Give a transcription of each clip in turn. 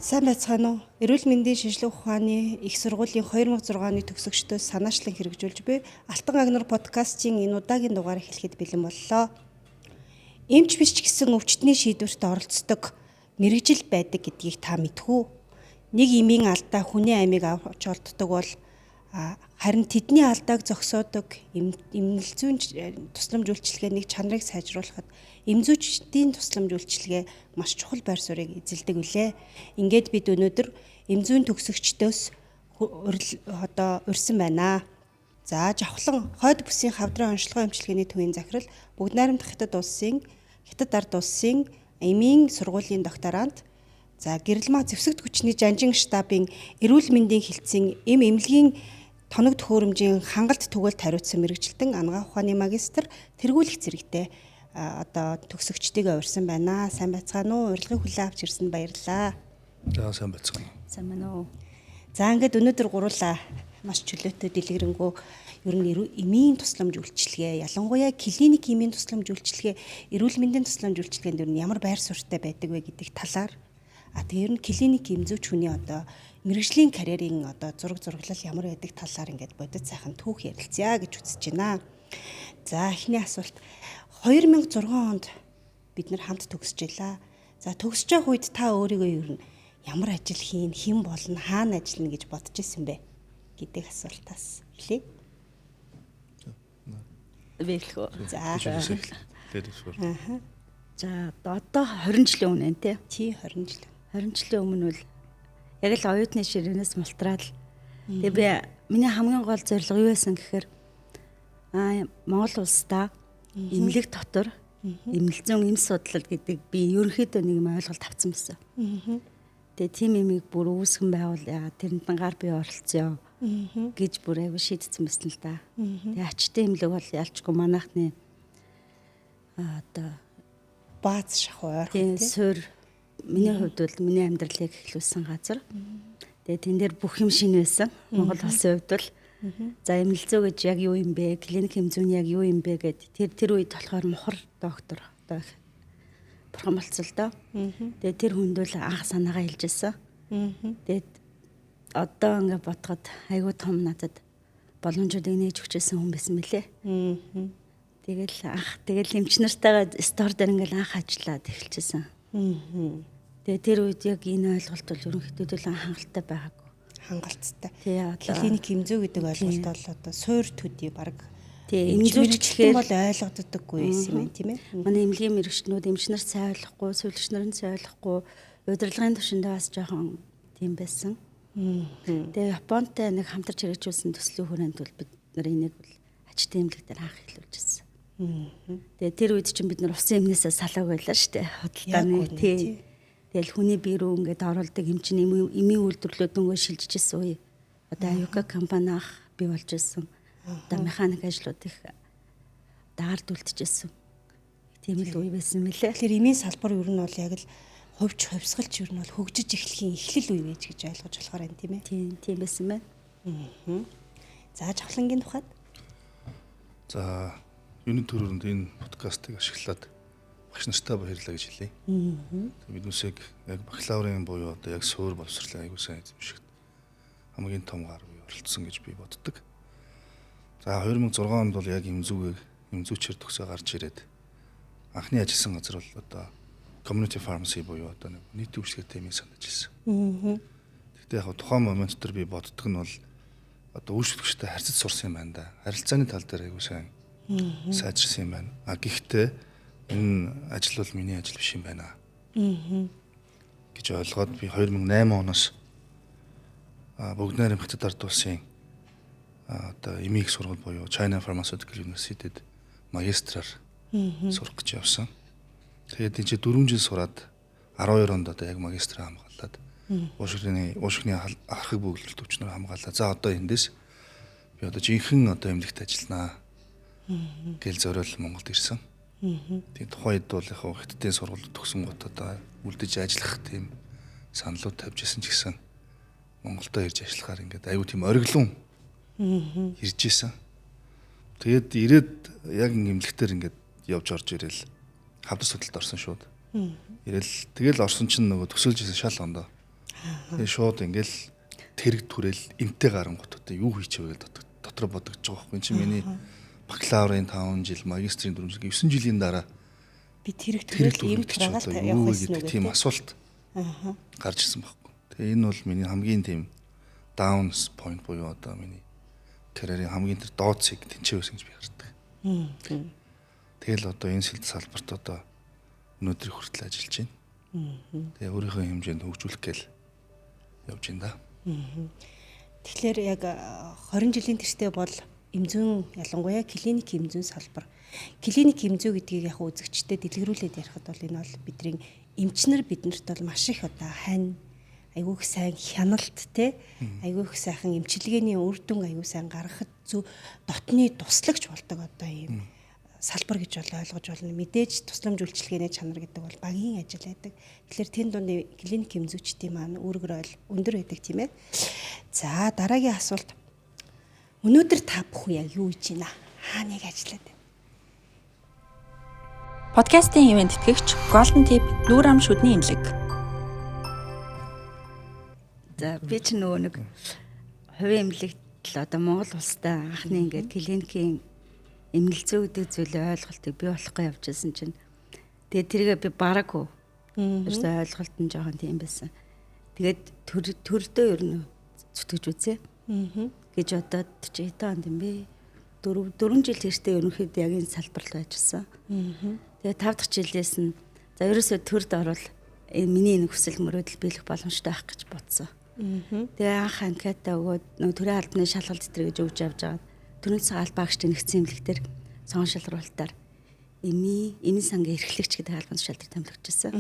Сайн байцгаана уу? Эрүүл мэндийн шинжилгээ ухааны их сургуулийн 2006 оны төгсөгчдөөс санаачлан хэрэгжүүлж буй Алтан агнар подкастын энэ удаагийн дугаар эхлэхэд бэлэн боллоо. Эмч биш ч гэсэн өвчтний шийдвэрт оролцдог мэрэгжил байдаг гэдгийг та мэдэх үү? Нэг эмийн алдаа хүний амийг авч олддог бол харин тэдний алдааг зогсоодог эмнэлзүүн тусламж үйлчилгээний чанарыг сайжруулахад эмзүүчдийн тусламж үйлчилгээ маш чухал байр суурийг эзэлдэг үлээ. Ингээд бид өнөөдөр эмзүүн төгсөгчдөөс урьсан байна. За жавхлан хойд бүсийн хавдрын онцлогоо эмчилгээний төвийн захирал Бүгд найрамдах Хятад ард улсын эмийн сургуулийн докторант, за гэрэлмаа зэвсэгт хүчний жанжин штабын эрүүл мэндийн хэлтсийн эмнэлгийн тоног төхөөрөмжийн хангалт түгээлд хариуцсан мэрэгчлэн анагаах ухааны магистр тэргүүлэх зэрэгтэй төгсөгчдийгээ урьсан байна. Сайн байцгаана уу? Урилгын хүлээн авч ирсэнд баярлалаа. За сайн байцгаана. Сайн байна уу? За ингээд өнөөдөр гуруулаа маш чөлөөтэй дэлгэрэнгүй ер нь эмийн тусламж үйлчилгээ, ялангуяа клиник эмийн тусламж үйлчилгээ, эрүүл мэндийн тусламж үйлчилгээнд ер нь ямар байр суурьтай байдаг вэ гэдэг талаар тэгээ ер нь клиник эмзүүч хүний мэрэгжлийн карьерийн зураглал ямар байдаг талаар ингээд бодит сайхан түүх ярилцъя гэж үзэж байна. За эхний асуулт 2006 онд бид нэр хамт төгсөж байлаа. За төгсөж явах үед та өөрийгөө ер нь ямар ажил хийн, хэн болно, хаана ажиллана гэж бодож ирсэн бэ гэдэг асуултаас эхлэе. Бэлхүү. За. За одоо 20 жилийн өмнө тий 20 жил. 20 жилийн өмнө бол яг л оюутны ширээнээс мултраад тэгээ би миний хамгийн гол зорилго юу байсан гэхээр Монгол улсдаа эмнэлэг дотор эмнэлзэн эм судлал гэдэг би ерөнхийдөө нэг юм ойлголт авсан байсан. Тэгээ тийм эмийг бүр үүсгэн байгуул тэрэнд гар бие оролцъё гэж бүр аягүй шийдсэн байсан л да. Тэгээ ачтын эмнэлэг бол ялчгүй манайхны бааз шахуу ойрхон тийм суурь миний хувьд бол миний амьдралыг эхлүүлсэн газар. Тэгээ тэн дээр бүх юм шинэ байсан. Монгол улсын хувьд бол за эмнэлзөө гэж яг юу юм бэ? Клиник эмзүүн яг юу юм бэ гэд тэр үед болохоор мухар доктор бурхан болцол доо. Тэгээ тэр хүнд бол анх санаагаа хэлжсэн. Тэгээд одоо ингээд бодоход айгүй том надад боломжуудыг нээж өгчээсэн хүн байсан мөлий. Тэгэл эмч нартайгаа стор дээр ингээд анх ажиллаад эхэлчихсэн. Тэгээ тэр үед яг энэ ойлголт бол ерөнхийдөө л хангалттай байгаагүй. Хангалттай. Тэгээ клиник эмзүү гэдэг ойлголт бол суур төдий баг эмзүүч гэхээр бол ойлгогддоггүй юм байна тийм ээ. Манай эмнэлгийн мэрэгчнүүд эмч нарт сайн ойлгохгүй, сувилагч нарт сайн ойлгохгүй, удирдлагын түвшиндээ бас жоохон тийм байсан. Тэгээ Японтай нэг хамтарч хэрэгжүүлсэн төслийн хүрээнд бол бид нар энийг бол ачтын эмнэлэг дээр анх эхлүүлжсэн. Тэгээ тэр үед чинь бид нар усан эмнээсээ салааг байлаа шүү дээ. Худалдааны тий. Тэгэл хүний бие рүү ингээд оруулдаг эмчний эмийн үйлдвэрлэлүүд нөгөө шилжижсэн үе. Одоо Аюка компани анх бий болж ирсэн. Одоо механик ажлууд их ард үлдчихсэн. Тийм л үе байсан мэлээ. Тэгэхээр эмийн салбар ер нь бол яг л хувьсгалч ер нь бол хөгжиж эхлэхийн эхлэл үе гэж ойлгож болохоор байна тийм ээ. Тийм байсан байна. За жавхлангийн тухайд. За юуны төрөнд энэ подкастыг ашиглаад багш нартай баярлалаа гэж хэлье. Биднээсээ яг бакалаврын буюу одоо яг суур боловсролын аягүй сайн эзэмшигт хамгийн том гар буй оролцсон гэж би боддог. За 2006 онд бол яг эмзүүчээр төгсөө гарч ирээд анхны ажилласан газар бол одоо community pharmacy буюу одоо нийтийн үйлчлэгээтэй эмийн санд ажилласан. Тэгтээ яг тухайн момент дээр би боддог нь бол одоо үйлчлэгчтэй харьцаж сурсан юм байна да. Харилцааны тал дээр аягүй сайн сайжирсан юм байна. Гэхдээ энэ ажил бол миний ажил биш юм байна. гэж ойлгоод би 2008 оноос Бүгд найрамдах Хятад ард улсын одоо эмийн сургууль буюу China Pharmaceutical University-д магистраар сурах гэж явсан. Тэгээд энэ 4 жил сураад 12 онд одоо яг магистраа хамгаалаад уушгины архаг бөглөлт төвчнөр хамгаалаа. За одоо эндээс би одоо жинхэнэ одоо эмнэлэгт ажилланаа гэл зориул Монголд ирсэн. Тэгээд тухайд бол яг Хятадын сургуульд төгсөн гот одоо үлдэж ажиллах тийм саналууд тавьж исэн ч гэсэн Монголдо ирж ажиллахаар ингээд аюу тийм ориглон ирж исэн. Тэгээд ирээд яг эмнэлэгтэр ингээд явж орж ирэл хавдар судалд орсон шууд. Ирэл тэгэл орсон чинь нөгөө төсөөлж исэн шал ондоо Тэгээ шууд ингээл тэрэг түрэл энтэй гарангууд одоо юу хийчихвэ гэж дотор бодогдож байгаа байхгүй. Энд чинь миний бакалаврын 5 жил, магистрийн 4 жил, 9 жилийн дараа би тэрэг түрэл ийм тураагаал явах байсан уу тийм асуулт гарч ирсэн байхгүй. Тэгээ энэ бол миний хамгийн тийм даун point буюу одоо миний карьерийн хамгийн тэр дооцыг тэнцээ байсан гэж би хардаг. Тэгэл одоо энэ салбарт одоо өнөөдөр хүртэл ажиллаж байна. Тэгээ өөрийнхөө хэмжээнд хөгжүүлэх гээл явж байна да. Тэгэхээр яг 20 жилийн тэртээ бол эмзэн ялангуяа клиник эмзэн салбар. Клиник эмзүү гэдгийг яг үзэгчдэд дэлгэрүүлээд ярихад бол энэ бол бидний эмчнэр биднэрт бол маш их одоо хань айгүй их сайн хяналт те айгүй их сайхан эмчилгээний үр дүн айгүй сайн гаргахад зөв дотны туслагч болдог одоо ийм салбар гэж бол ойлгож байна. Мэдээж тусламж үйлчилгээний чанар гэдэг бол багийн ажил байдаг. Тэгэхээр тэн дунд клиник эмзүүчдийн маань үүрэг өндөр байдаг тийм ээ. За дараагийн асуулт. Өнөөдөр та бүхэн яг юу хийж байна? Хааныг ажиллаад байна? Подкастын ивент тэтгэгч Golden Tip Нүүр ам шүдний имлэг. За би ч нөгөө нэг хувийн эмнэлэгт л одоо Монгол улстай анхны ингээд клиникийн эмнэлзүү гэдэг зүйлийн ойлголтыг бий болохгүй явж байсан чинь тэгээд тэргээ би бараагүй. Өөртөө ойлголт нь жоохон тийм байсан. Тэгээд төрдөө ер нь зүтгэж үзье. Гэж одоо 40 онд юм бэ. 4 жил тэртээ ерөнхийдөө яг энэ салбарт ажилласан. Тэгээд 5 дахь жилээс нь за ерөөсөө төрд орвол миний энэ хүсэл мөрөөдөл биелэх боломжтой байх гэж бодсон. Тэгээ анх анкета өгөөд нөгөө төрийн албаны шалгалт зэтрэг гэж өгч явж байгаа. Төрийн цагаан албаагчдын нэгдсэн эмнэлэгтэр цоон шалруулалтаар эмийн сангийн эрхлэгч гэдэг албан тушаалд томилогдчихсан.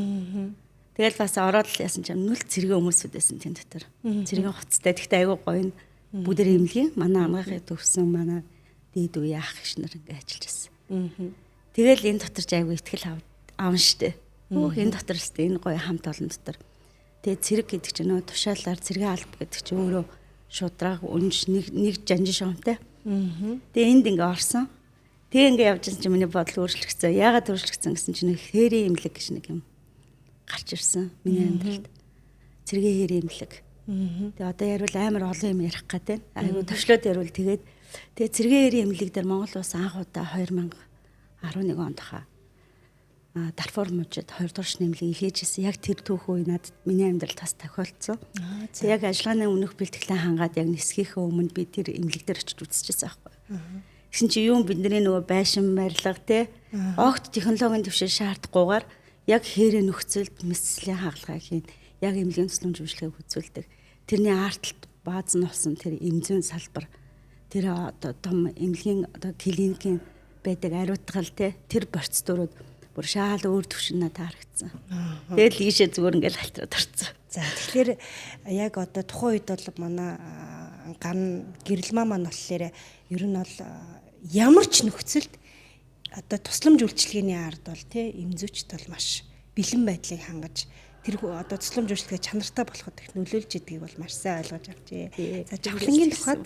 Тэгэл бас ороод л яасан ч нүл цэргийн хүмүүсүүд байсан тийм дотор. Цэргийн хоцтой. Тэгтээ айгүй гоё бүгд эмнэлгийн манай амгаахыг төвсөн манай дээд үе ах иш нар ингээ ажиллаж байсан. Тэгэл энэ дотор ч айгүй ихтгэл авна штэ. Энэ дотор ч энэ гоё хамт олон дотор. Тэгээ цэрэг гэдэг чинь нөө тушаалаар цэргийн алба гэдэг чинь өөрөө шудраг үнж нэг жанжин шоомтой. Тэгээ энд ингээ орсон. Тэгээ ингээ явж байгаа чинь миний бодол өөрчлөгдсөн. Яагаад өөрчлөгдсөн гэсэн чинь хэрийн эмнэлэг гэж нэг юм гарч ирсэн миний амьдралд. Цэргийн хэрийн эмнэлэг. Тэгээ одоо ярил амар олон юм ярих гэдэг. Айгу төвшлөөд ярил тэгээд тэгээ цэргийн хэрийн эмнэлэг дээр Монгол улс анх удаа 2011 онд хаа Дарфур мужид 2 дугаар нэмлэг хийжсэн. Яг тэр түүх үе надад миний амьдралд бас тохиолдсон. Тэгээ яг ажиллагааны өмнөх бэлтгэлээ хангаад яг нисгийнхээ өмнө би тэр эмнэлэг дээр очиж үзчихсэн байхгүй. Гэсэн чи юу бидний нөгөө байшин барилга те огт технологийн төвшин шаардахгүйгээр яг хэрэг нөхцөлд мэслийн хагалгаа хийн. Яг эмнэлгийн тусламж үйлчилгээг үзүүлдэг. Тэрний артлт бааз нь болсон тэр эмзэн салбар тэр одоо том эмнэлгийн одоо клиникийн байдаг ариутгал те тэр процедурууд бүр шаал өөр төвшин надад харагдсан. Тэгэл ийшээ зүгээр ингээл халтраад орцсон. За тэгэхээр яг одоо тухайн үед бол манай гэрэлмаа маань болохоор ер нь бол ямар ч нөхцөлд одоо тусламж үйлчилгээний ард бол тий эмзүүчд бол маш бэлэн байдлыг хангаж тэр одоо тусламж үйлчилгээ чанартай болоход их нөлөөлж идгийг бол маш сайн ойлгож авчээ. За жавхлангийн тухайд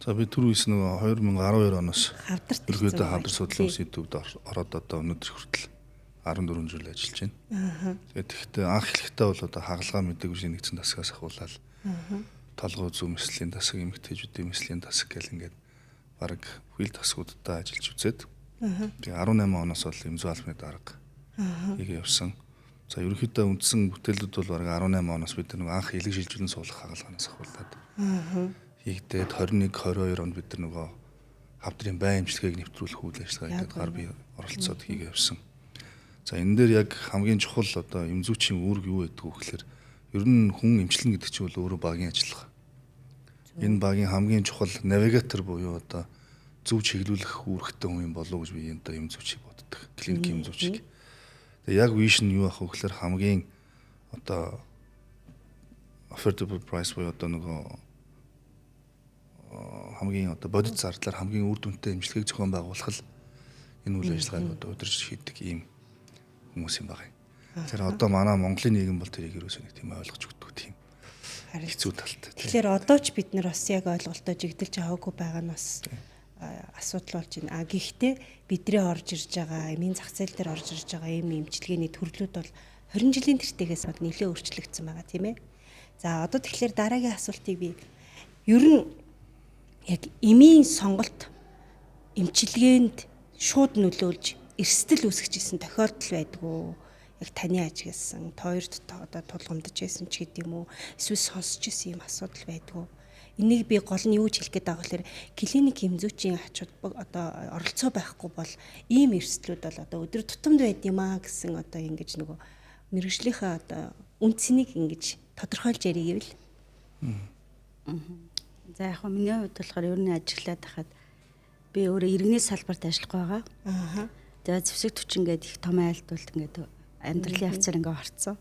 За би түр үйс нөгөө 2012 оноос хавдарт ерөөдөө хавдар судлалын сэдвүүд ороод одоо өнөөдөр хүртэл 14 жил ажиллаж байна. Тэгээд тэгэхдээ анх эхлэхдээ бол одоо хагалгаа мэдээгүй нэгдсэн тасгаас ахуулаад толгой зүү мэслийн тасаг, эмэгтэйчүүдийн мэслийн тасаг гэл ингээд бараг бүхэл тасгуудтай ажиллаж үзээд тэгээ 18 оноос бол эмзүү албаны дарга хийгээ явсан. За ерөнхийдөө үндсэн бүтээлүүд бол бараг 18 оноос бид нэг анх элэг шилжүүлэн суулгах хагалгаанаас ахуулаад хийгдээд 21 22 онд бид нар нөгөө хавдрын байн эмчилгээг нэвтрүүлэх үйл ажиллагаа хийгээд гар бие оролцоод хийгээ явсан. За энэ дээр яг хамгийн чухал одоо эмзүүчийн үүрэг юу гэдэг вэ гэхээр ер нь хүн эмчлэн гэдэг чинь бол өөрөө багийн ажиллагаа. Энэ багийн хамгийн чухал навигатор буюу одоо зөв чиглүүлэх үүрэгтэй хүн юм болов уу гэж би энэ одоо эмзүүчийг боддог. Клиник эмзүүчийг. Тэгээ яг виш нь юу ах вэ гэхээр хамгийн одоо affordable price буюу одоо нөгөө хамгийн одоо бодит зардлаар хамгийн үр дүнтэй эмчилгээг зохион байгуулах энэ үйл ажиллагааг одоо удирж хийдэг ийм хүмүүс юм байна. Тэр одоо манай Монголын нийгэм бол тэрийг ерөөсөө нэг тийм ойлгож өгдөг тийм хэцүү талтай. Тэгэхээр одоо ч бид нар бас яг ойлголтоо жигдэлж аваагүй байгаа нь бас асуудал болж байна. Гэхдээ бидний орж ирж байгаа эмийн зах зээл дээр орж ирж байгаа эмчилгээний төрлүүд бол 20 жилийн тэртээс бол нэлээд өөрчлөгдсөн байгаа тийм ээ. За одоо тэгэхээр дараагийн асуултыг би ер нь яг эмийн сонголт эмчилгээнд шууд нөлөөлж эрсдэл үүсгэж исэн тохиолдол байдгүй. Яг таны ажигласан тойрт одоо тулгамдж байсан ч гэдэм үү эсвэл сонсч исэн юм асуудал байдгүй. Энийг би гол нь юу ч хэлэх гээд байгаа гэхээр клиник эмзүүчийн ачууд одоо оролцоо байхгүй бол ийм эрсдлүүд бол одоо өдөр тутамд байд юм аа гэсэн одоо ингэж нөгөө мэрэгжлийнхаа одоо үндсэнийг ингэж тодорхойлж ярих гэвэл. За яг миний хувьд болохоор ер нь ажиглаад хахад би өөрөө иргэний салбарт ажиллах байгаа. За зэвсэг түчин гэдэг их том айлтуулт ингээд амьдралын явцаар ингээд орцсон.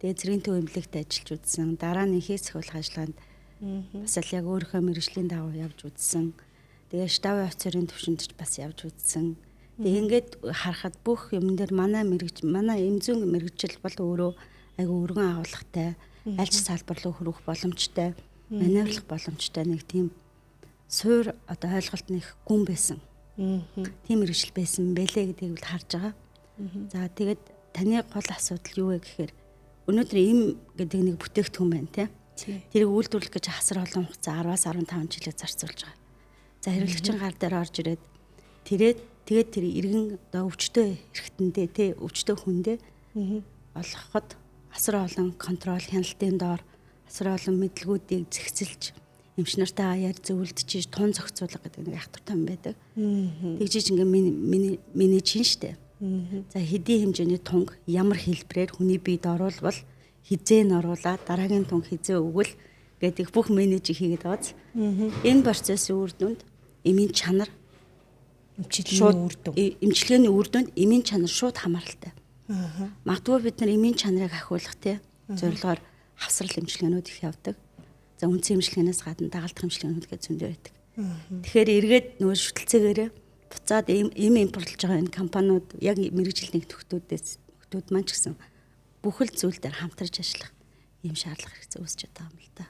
Тэгээ зэргийн төв эмнэлэгт ажиллаж үзсэн. Дараа нь ихээс их болох ажиллагаанд бас л яг өөрийнхөө мэргэжлийн дагуу явж үзсэн. Тэгээ штабын офицерын төвшөнд ч бас явж үзсэн. Тэгээ ингээд харахад бүх юм дээр манай эмзүүн мэргэжил бол өөрөө айгу өргөн агуулгатай, аль ч салбар руу хөрөх боломжтой, маневрлах боломжтой нэг тийм суур одоо ойлголт нэг гүн байсан. Тийм мэргэжил байсан бэлээ гэдгийг бол харж байгаа. За тэгээд таны гол асуудал юу вэ гэхээр өнөөдөр им гэдэг нэг бүтээгдэхүүн байна тийм. Тэрийг үйлдвэрлэх гэж асар олон хугацаа 10-аас 15 жилээр зарцуулж байгаа. За хэрэглэгчийн гар дээр орж ирээд тэгээд тэр иргэн одоо өвчтөе эргэтэндээ тий өвчтөе хүндээ олгоход асар олон контрол хяналтын доор асар олон мэдлгүүдийг зэгцэлж эмч нартайгаа яар зөвлөдөж тун зохицуулга гэдэг нэг ах トゥ том байдаг. Тэгжиж ингээ менеж хийн штэ. За хэдийн хэмжээний тунг ямар хэлбэрээр хүний биед оруулбал хизээ нь оруулаад дараагийн тунг хизээ өгвөл гэдэг бүх менежийг хийгээд байгааз. Энэ процессын үр дүнд эмийн чанар эмчилгээний үр дүнд эмийн чанар шууд хамааралтай. Магадгүй бид нар эмийн чанарыг ахиулах тий зорилгоор хавсрал эмчилгээнүүд их явдаг. За үндсэн эмчилгээнээс гадна дагалдах эмчилгээнүүд гэж зөндөө байдаг. Тэгэхээр эргээд нөгөө шүтэлцээгээрээ буцаад эм импортлж байгаа энэ компаниуд яг мэрэгжил нөхдөд маань ч гэсэн бүхэл зүйл дээр хамтарч ажиллах ийм шаардлага хэрэгцээ үүсэж байгаа юм л да.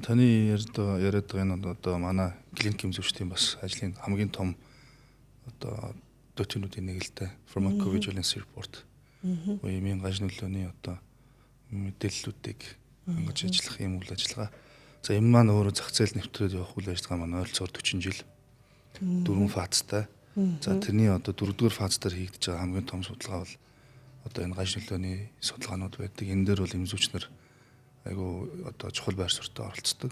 Таны яриад байгаа энэ одоо манай клиник эмзүүчдийн бас ажлын хамгийн том одоо дөтөнүүдийн нэг л дээ pharmacovigilance report. Эмийн гаж нөлөөний одоо мэдээллүүдийг хангаж ажиллах юм үйл ажиллагаа. За энэ маань өөрөө зах зээл нэвтрээд явах үйл ажиллагаа маань ойролцоогоор 40 жил 4 фазтай. За тэрний одоо 4-р фаз дээр хийгдэж байгаа хамгийн том судалгаа бол одоо энэ гаж нөлөөний судалгаанууд байдаг. Энэ дээр бол эмзүүчнэр айгу одоо чухал байр суурьтай оролцдог.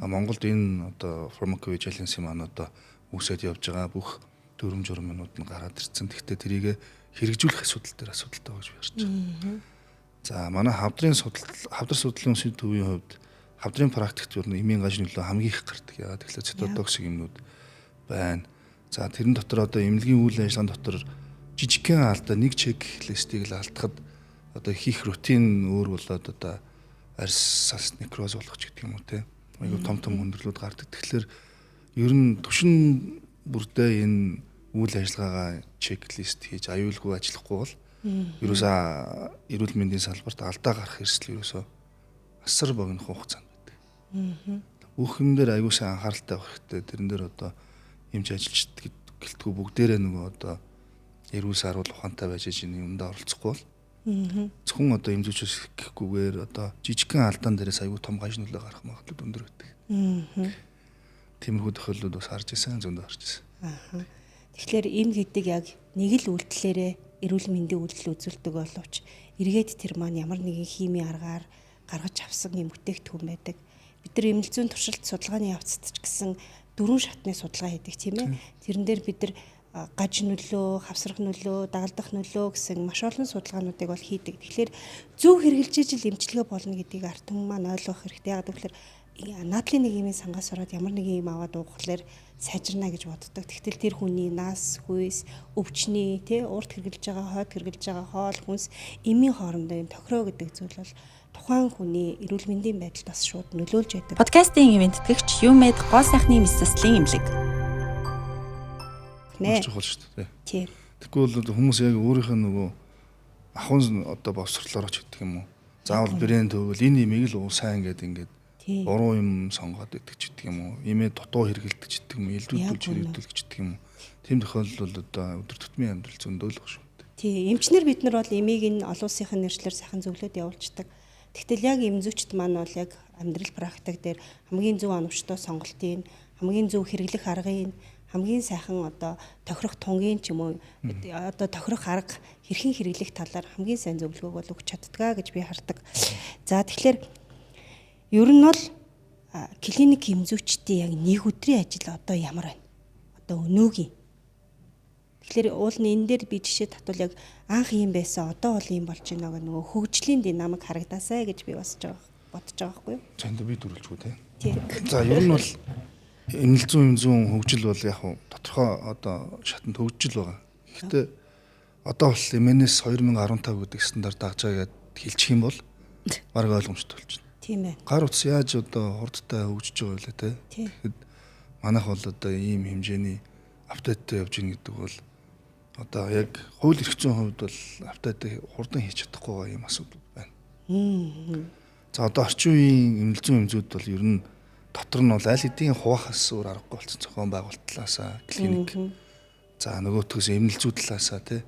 Монголд энэ одоо pharmacovigilance маань одоо үүсээд явж байгаа бүх дүрм журмнууд нь гараад ирсэн. Гэхдээ тэрийг хэрэгжүүлэх асуудал дээр асуудалтай гэж би харж байгаа. За манай хавдрын судлалын үндэсний төвийн хувьд хавдрын практикт юу эмийн гаж нөлөө хамгийн их гардаг. Яагаад тэгэхээр цитотоксик юмнууд байна. За тэрэн дотор одоо эмнэлгийн үйл ажиллагааны дотор жижигхэн алдаа нэг чек листийг л алдахад одоо хийх рутин өөр болоод одоо арьс сас некроз болох ч гэдэг юм уу те. Айгу том өндөрлүүд гардаг. Тэгэхээр ер нь төвшин бүрдээ энэ үйл ажиллагаагаа чеклист хийж аюулгүй ажиллахгүй бол ерөөсөө эрүүл мэндийн салбарт алдаа гарах эрсдэл ерөөсөө асар богино хугацаанд байдаг. Бүх юм дээр аюул сайн анхааралтай байх хэрэгтэй. Тэрэн дээр одоо эмч ажилчид гэлтгүй бүгдээрээ нөгөө одоо эрүүл саруул ухаантай байж энэ юмд оролцохгүй бол зөвхөн одоо эмзүүчээс гэхгүйгээр одоо жижигхэн алдаан дээрээс аюул том гаж нөлөө гарах магадлал өндөр байдаг. Тиймэрхүү тохиолдлууд бас харж ирсэн, зөндөө харж ирсэн. Тэгэхээр эм гэдэг яг нэг л үйлдэлээрээ эрүүл мэндийн үйлдэл үзүүлдэг боловч эргээд тэр маань ямар нэгэн химийн аргаар гаргаж авсан юм бүтээгдэхүүн байдаг. Бид нар эмнэлзүүн туршилт судалгааны явцад ч гэсэн 4 шатны судалгаа хийдэг тийм ээ. Тэрэн дээр бид нар гаж нөлөө, хавсрах нөлөө, дагалдах нөлөө гэсэн маш олон судалгаануудыг бол хийдэг. Тэгэхээр зөв хэрэгжилж ижил эмчилгээ болно гэдгийг ард түмэн маань ойлгох хэрэгтэй. Яг гэвэл наадлын нэг юмын сангаас ороод ямар нэгэн юм аваад уугахлаар сайжирна гэж боддог. Тэгтэл тэр хүний нас, хүйс, өвчний, урт хэрглэж байгаа, хойд хэрглэж байгаа хоол, хүнс, эмийн хоорондоо юм тохироо гэдэг зүйл бол тухайн хүний эрүүл мэндийн байдалд бас шууд нөлөөлж байдаг. Подкастын ивент тэтгэгч Юмед гоо сайхны мэс заслын имлэг. Чухал шүү дээ. Тийм. Тэгвэл хүмүүс яг өөрийнх нь нөгөө ахын одоо бовсрлороо ч гэдэг юм уу. Заавал брэнд төвөл энэ имийг л сайн ингээд буруу юм сонгоод идэх ч гэдэг юм уу. Имээ дутуу хэргэлдэг ч гэдэг юм уу. Элдвүүдүүлж хэрэгдүүлэх ч гэдэг юм уу. Тийм тохиолдол бол одоо өдөр тутмын амьдрал зөндөө л баг шүү дээ. Тий, эмчнэр бид нар бол эмийг энэ олон улсын нэршлэр сайхан зөвлөд явуулцдаг. Тэгтэл яг эмзүүчд маань бол яг амьдрал практик дээр хамгийн зөв оновчтой сонголтын, хамгийн зөв хэрэглэх аргын, хамгийн сайхан одоо тохирох тунгийн ч юм уу одоо тохирох арга хэрхэн хэрэглэх талаар хамгийн сайн зөвлөгөөг бол өгч чаддгаа гэж би хардаг. За тэгэхээр ер нь бол клиник эмзүүчдийн яг нэг өдрийн ажил одоо ямар байна? Одоо өнөөгийн. Тэгэхээр уул нь энэ дээр би жишээ татвал яг анх юм байсан одоо бол юм болж байна гэх нөгөө хөгжлийн динамик харагдаасай гэж би бодож байгаа байхгүй юу? За энэ би дүрлжгүй те. Тийм. За ер нь бол эмнэлзүүн хөгжил бол яг тодорхой одоо шатанд хөгжил байгаа. Гэхдээ одоо бол МНС 2015 гэдэг стандарт дагж байгаа гэдээ хэлчих юм бол бараг ойлгомжтой болж байна. Тийм ээ. Гар утас яаж одоо хурдтай хөгжиж байгаа вэ те? Тэгэхэд манайх бол одоо ийм хэмжээний апдейттэй явж гин гэдэг бол одоо яг хууль эрх зүйн хувьд бол апдейтыг хурдан хийж чадахгүй юм асуудал байна. За одоо орчин үеийн эмнэлзүүн эмзүүд бол ер нь дотор нь бол аль хэдийн хуваахаас өөр аргагүй болсон зохион байгуулалтлаасаа клиник. За нөгөөтгөөс эмнэлзүүд талаасаа тий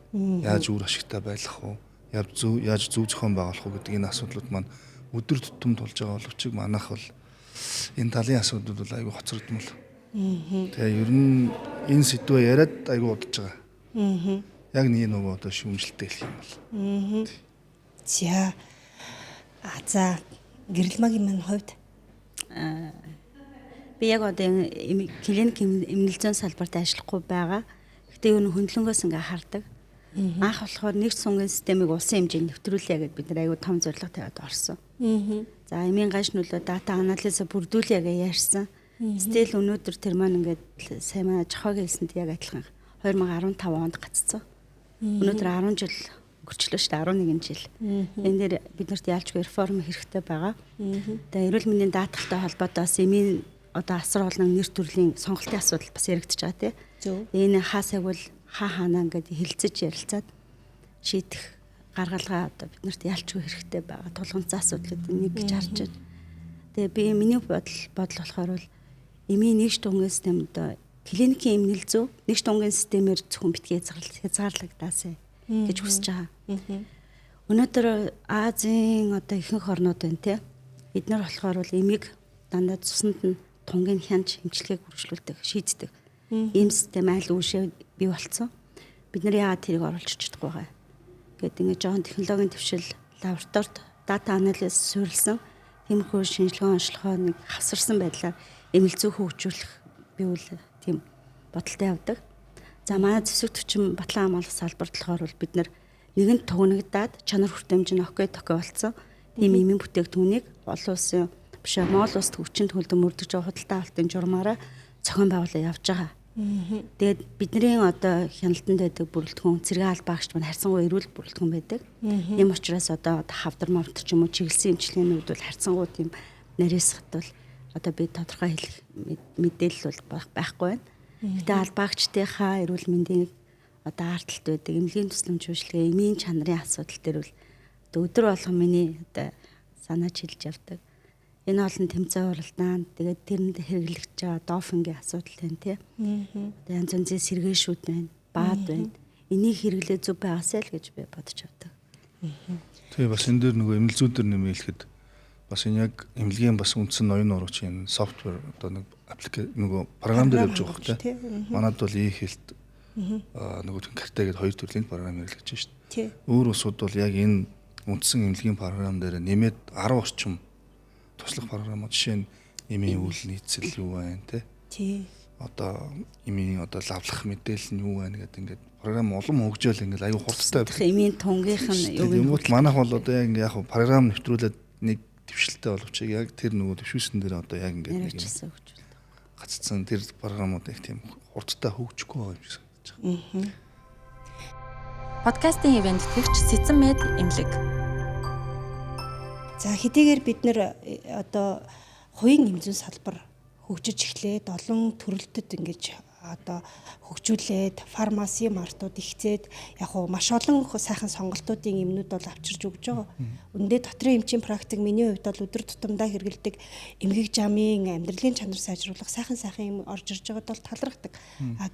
яаж үр ашигтай байх вэ? Яаж зөв зохион байгуулах вэ гэдэг энэ асуудлууд маань өдөр тутам тулж байгаа боловч манайх бол энэ талын асуудлууд бол айгүй хоцрогдмол. Тэгээ ер нь энэ сэдвээ яриад айгүй удаж байгаа. Яг нэг нөгөө одоо шүүмжлэлтэй хэлэх юм бол. За гэрэлмагийн маань хувьд би яг одоо клиник эмнэлзэн салбарт ажиллахгүй байгаа. Гэтэ юу н хөндлөнгөөс ингээ хардаг. Анх болохоор нэгж сунгийн системийг улсын хэмжээнд нэвтрүүлье гэдээ бид нар аягүй том зорилго тавиад орсон. За эмийн гаж нөлөө дата анализа бүрдүүлье гэж ярьсан. Стил өнөөдөр тэр маань ингээд сайн манай жохоог хэлсэнд яг адилхан 2015 онд гацсан. Өнөөдөр 10 жил өнгөрчлөө шүү дээ, 11 жил. Энэ дээр биднэрт яалчгүй реформ хэрэгтэй байгаа. Тэгээ эрүүл мэндийн даатгалтай холбоотойс эмийн одоо асар олон нэр төрлийн сонголтын асуудал бас яригдчихэж байгаа тийм. Энэ хаасаг бол хаанаа ингээд хилцэж ярилцаад шийдэх гаргалгаа одоо биднэрт яалчгүй хэрэгтэй байгаа. Тулгымцсан асуудлууд нэг гэж харж байна. Тэгээ би миний бодол болохоор бол эмийн нэгж тунгийн систем одоо клиникийн эмнэлзүү нэгж тунгийн системээр зөвхөн битгий хязгаарлагдаасай гэж хүсэж байгаа. Өнөөдөр Азийн одоо ихэнх орнууд байна те. Бид нар болохоор бол эмийг дандаа цуснд нь тунгийн хянж эмчилгээг үргэлжлүүлдэг, шийддэг. Ийм систем айл үүшээ бий болцсон. Бид нар яагаад тэрийг оруулж чадахгүй байгаа. Гэт ингээд жоохон технологийн төвшил лабораторид дата анализ суурилсан тиймэрхүү шинжилгээ онцлогоо нэг хавсарсан байдлаар эмнэлзүү хөгжүүлэх би үл тийм бодолтой явдаг. За манай зэвсэг төвчин батлан хамгаалах салбарт болохоор бид нар нэгэнт тугнагдаад чанар хүртээмж нь окей токей болсон. Тийм эмийн бүтээгдэхүүнийг олон улсын биш Монгол улсад хүчин төлөв мөрдөж байгаа худалдаа авалтын журмаараа зохион байгуулалт явж байгаа. Тэгээд бидний одоо хяналтанд байдаг бүрэлдэхүүн цэргийн албаагч маань харьцангуй эрүүл бүрэлдэхүүн байдаг. Ийм учраас одоо хавдар мавдар ч юм уу чиглэлийн эмчилгээний үед бол харьцангуй тийм нарийсгат бол одоо би тодорхой хэлэх мэдээлэл бол байхгүй байна. Гэтэ албаагчдынхаа эрүүл мэндийн одоо ардталт байдаг эмнэлгийн тусламж үйлчилгээ эмийн чанарын асуудал дээр бол өдөр болгон миний одоо санаач хэлж явдаг. Энэ олон тэмцээн уралдаан тэгээд тэрэнд хэрэглэгдэж байгаа дофингийн асуудал байна тий. Тэгээд янз янзын сэргээшүүд байна, баад байна. Энийг хэрэглээ зөв байгаасай л гэж би бодож авдаг. Тэгээ бас энэ дээр нөгөө эмнэлзүүдэр нэмээ хэлэхэд бас энэ яг эмнэлгийн бас үндсэн ноён урагчийн софтвер одоо нэг нөгөө програм дээр явж байгаа хэрэг тий. Манад бол e-health нөгөө карта гэдэг хоёр төрлийн програм хэрэглэж байна шүү дээ. Өөр улсууд бол яг энэ үндсэн эмнэлгийн програм дээр нэмээд 10 орчим туслах програм жишээ нь эмийн үйл нийцэл юу байна тий. Одоо эмийн одоо лавлах мэдээлэл нь юу байна гэдэг ингээд програм улам хөгжөөл ингээд аюу хурдтай байх. Эмийн тунгийнх нь юу юм бол манайх бол одоо яг ингээд яг програм нэвтрүүлээд нэг төвшөлтэй боловч яг тэр нөгөө төвшүүлсэн дээр одоо яг ингээд гаццсан тэр програмууд их тийм хурдтай хөгжихгүй байгаа юм шиг санагдаж байна. Подкастын ивент тэгч Сэцэн Мед эмнэлэг. За хэдийгээр бид нэр одоо хувийн эмзэн салбар хөгжиж эхлээд олон төрөлтөд ингэж одоо хөгжүүлээд фармаси мартууд ихцээд яг хуу маш олон сайхан сонголтуудын эмнүүд бол авчирж өгч байгаа. Үндэ дотрын эмчийн практик миний хувьд бол өдөр тутамдаа хэрэглэдэг эмгэг жамын амьдралын чанар сайжруулах сайхан эм орж ирж байгаад бол талархдаг.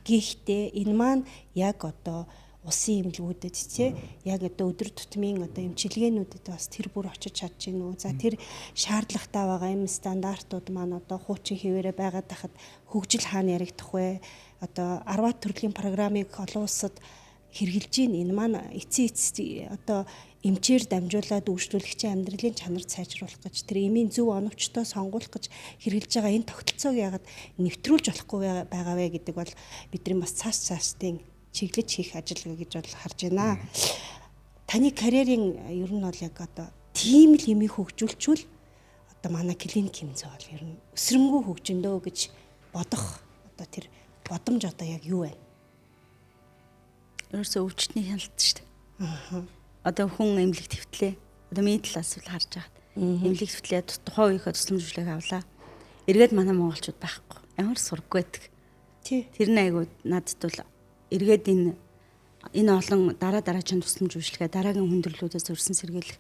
Гэхдээ энэ маань яг одоо усын эмнэлгүүдэд тий яг одоо өдөр тутмын одоо эмчилгээнүүдэд бас тэр бүр очиж чадж гин үү. За тэр шаардлагатай байгаа эм стандартууд маань одоо хуучин хэвээрээ байгаад тахад хөгжил хаана яригдах вэ? Одоо 10 төрлийн программыг олон улсад хэрэгжилж гин. Энэ маань эцсийн одоо эмчээр дамжуулаад үйлчлүүлэгчийн амьдралын чанар сайжруулах гэж тэр эмийн зөв оновчтой сонгуулах гэж хэрэгжилж байгаа энэ тогтолцоог яагаад нэвтрүүлж болохгүй байгаа вэ гэдэг бол бидний бас цаашдын чиглэж хийх ажил гэж бол харж байна. Таны карьерийн ер нь бол яг одоо тийм л эмийг хөгжүүлчихвэл одоо манай клиник хэмжээ бол ер нь өсрөнгөө хөгжөндөө гэж бодох одоо тэр бодомж одоо яг юу вэ? Ерөөсөө өвчтний хяналт шүү дээ. Одоо хүн эмнэлэг твтлээ. Одоо миний талаас л харж байгаа. Эмнэлэг твтлээ тухайн үеийнхээ тусламжлалыг авлаа. Эргээд манай монголчууд байхгүй. Ямар сурггүй байдаг. Тий. Тэр нь айгуу надад бол эргээд энэ олон дараагийн тусламж үйлчлэгээ дараагийн хүндрэлүүдээс өрсөн сэргийлэх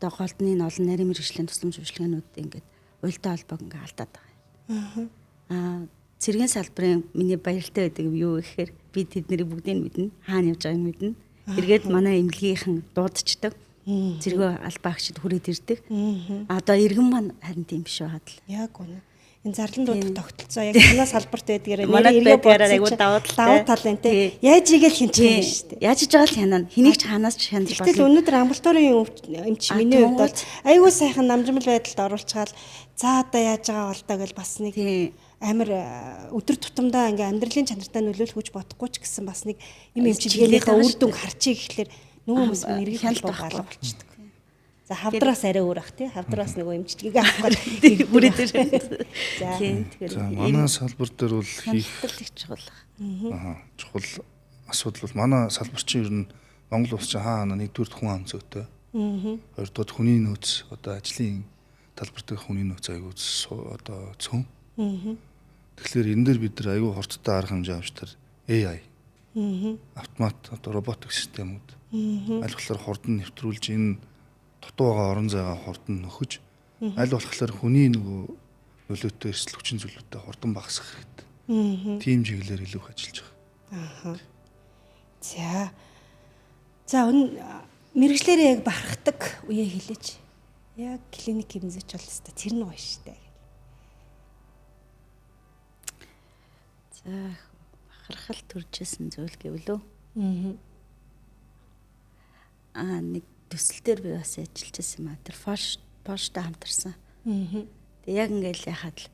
одоо голдны олон нарийн мэргэжлийн тусламж үйлчлэгээнүүд ингээд уялдаа холбоог ингээд алдаад байгаа. Цэргийн салбарын миний баяртай байдаг юу гэхээр би тэднийг бүгдийг мэднэ. Хаана явж байгааг мэднэ. Эргээд манай эмнэлгийнхэн дуудчихдаг. Зэрэгөө албаагчид хүрээд ирдэг. Одоо иргэн маань харин тийм биш байгаад л. Яг үнэ. Энэ зарлан дуудах тогтолцоо яг танаас салбарт байдгаараа Манай эргээ айгуу давуу тал энэ тий. Яаж игээл хинч юм шүү дээ. Яаж иж байгаа л хянаа. Хэнийг ч хаанаас ч хянаж болно. Гэтэл өнөөдөр амбулаторийн эмч миний хувьд бол айгуу сайхан намжмал байдалд оруулцгаал за одоо яаж байгаа бол таа гэж бас нэг амар өдөр тутамдаа ингээ амьдралын чанартай нөлөөлөх гэж бодохгүй ч гэсэн бас нэг юм эмчилгээнийхээ үр дүн харчиг гэхэлэр нөгөө хүмүүс мэрэг хэлбэл галга болчихдог. За хавдраас арай өөр ах тий. Хавдраас нөгөө эмчилгээг авах бүрээ дээр. За тэгэхээр манай салбар дээр бол хийх чухал. Чухал асуудал бол манай салбарчин ер нь Монгол улс чинь хаана нэгдүгээр хүн ам зүйтэй. Хоёрдугаар хүний нөөц одоо ажлын талбар дээр хүний нөөц аягүй одоо цөм. Тэгэхээр энэ дээр бид нар аягүй хорцтой арга хэмжээ авчтар AI автомат одоо роботик системүүд аль болохоор хурдан нэвтрүүлж энэ дутуу байгаа орон зайгаа хурдан нөхөж аль болохоор хүний нөгөө нөлөөтэй эрсдэл хүчин зүйлүүдэд хурдан багасгах хэрэгтэй. Тим чиглэлээр илүү их ажиллаж байгаа. За мэрэгчлэрээ яг бахархдаг үеэ хэлээч. Яг клиник хэмжээч бол өстой тэр нь гоё штэ. За бахархал төржсэн зүйл гэвлөө. Нэг төсөл дээр би бас ажиллаж байсан юм аа. Тэр Польштой хамтарсан. Тэгээ яг ингээл яхад л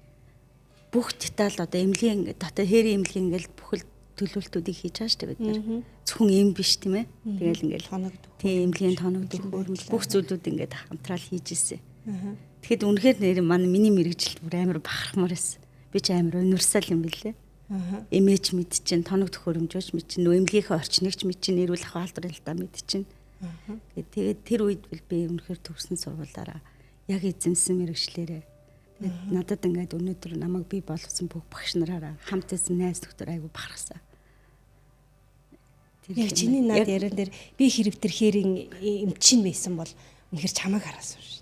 бүх деталь одоо эмнэлгийн дотор хээрийн эмнэлгийн ингээл бүхэл төлөвлөлтүүдийг хийж байгаа шүү дээ бид нар. Зөвхөн эм биш тийм ээ. Тэгэл ингээл тийм эмнэлгийн тоног төгөөрөмж бүх зүйлүүд ингээд хамтраал хийж ирсэн. Тэгэхэд үнэхээр нэр миний мэрэгжилт бүр амар бахархмаар байсан. Би ч амар универсал юм билээ. Эмэж мэд чинь тоног төхөөрөмжөөч мэд чинь нөө эмнэлгийнхээ орчныг ч мэд чинь эрүүл ахуй алдралтаа мэд чинь. Тэгээд тэр үед би үнэхээр төгссөн сургуулаараа яг эзэмсэн мэрэгчлэрээ. Тэгээд надад ингээд өнөөдөр намайг би болгосон бүх багш нараараа хамт эзэн найз доктор айгу бахархсан. Яг чиний над яран дээр би хэрэг тэр хээрийн эмчин байсан бол үнэхээр чамайг хараасан шүү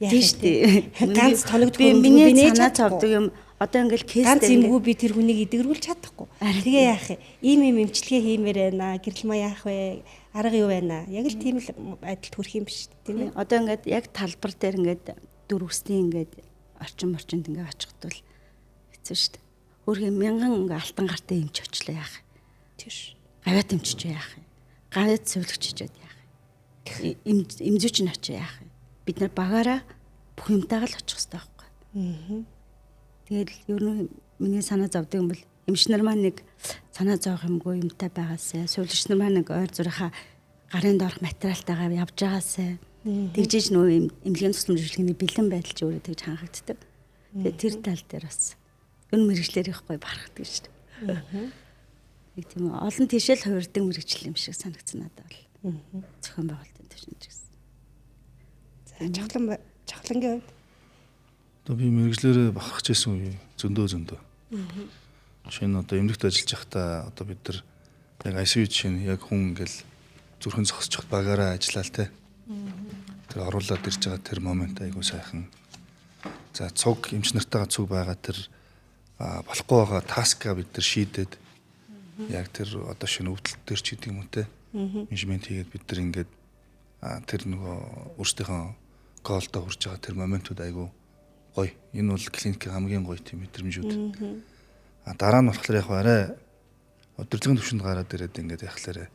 дээ. Тийм шүү дээ. Ганц тоног төхөөрөмж би санаа зовдөг юм. Одоо ингээл кейстэй ганц юмгүй би тэр хүнийг идэгрүүлж чадахгүй. Тэгээ яах юм эмчилгээ хиймээр байна. Гэрэл маа яах вэ? Арга юу байна? Яг л тийм л байдалд хүрэх юм биш тийм ээ. Одоо ингээд яг талбар дээр ингээд дөрвөсний ингээд орчинд ингээд очихд бол хэцүү шүү дээ. Өөрхөн мянган ингээд алтан гартай эмч очлоо яах. Тийш. Гавьяат эмчиж яах. Гавьяат сувлагчиж яах. Эмзүүч нь очиж яах. Бид нар багаараа бүх юмтайгаа л очих хэрэгтэй байхгүй. Тэгэл ер нь миний санаа зовдөг юм бол эмчнэр маань нэг санаа зовх юмгүй юмтай байгаасай. Сувлагч нар маань нэг ойр зурхаа гарын доорх материалтайгаа явж байгаасай. Тэгжээж нөө эмнэлгийн тусламж үйлчлэгээний бэлэн байдал ч өөрөө тэгж хангагддаг. Тэгээ тэр тал дээр бас ер нь мэрэгчлэр ихгүй барахдаг шүү дээ. Нэг тийм олон тишэл хувирдаг мэрэгчлэл юм шиг санагдсан надад бол. Зохион байгуулалтын төвшинч гэсэн. За чахлангийн хувьд одоо би мэрэгчлэрээ бахархаж байсан үе зөндөө. Жишээ нь одоо эмнэлэгт ажиллаж байхдаа одоо бид нар яг ICU жишээ нь яг хүн ингээл зүрхэн зогсож багаараа ажиллаа л те. Тэр оруулаад ирж байгаа тэр момент айгуу сайхан. За цуг эмч нартайгаа цуг байгаа тэр болохгүй байгаа таска бид нар шийдээд яг тэр одоо шинэ өвдөлт төр ч гэдэг юм уу те. Менежмент хийгээд бид нар ингээд тэр нөгөө өөрсдийнхөө гоолдоо хүрж байгаа тэр моментууд айгүй гоё. Энэ бол клиникийн хамгийн гоё тийм мэдрэмжүүд. Дараа нь болохоор яг арай удирдлагын түвшинд гараад ирээд ингээд яхахлаарэ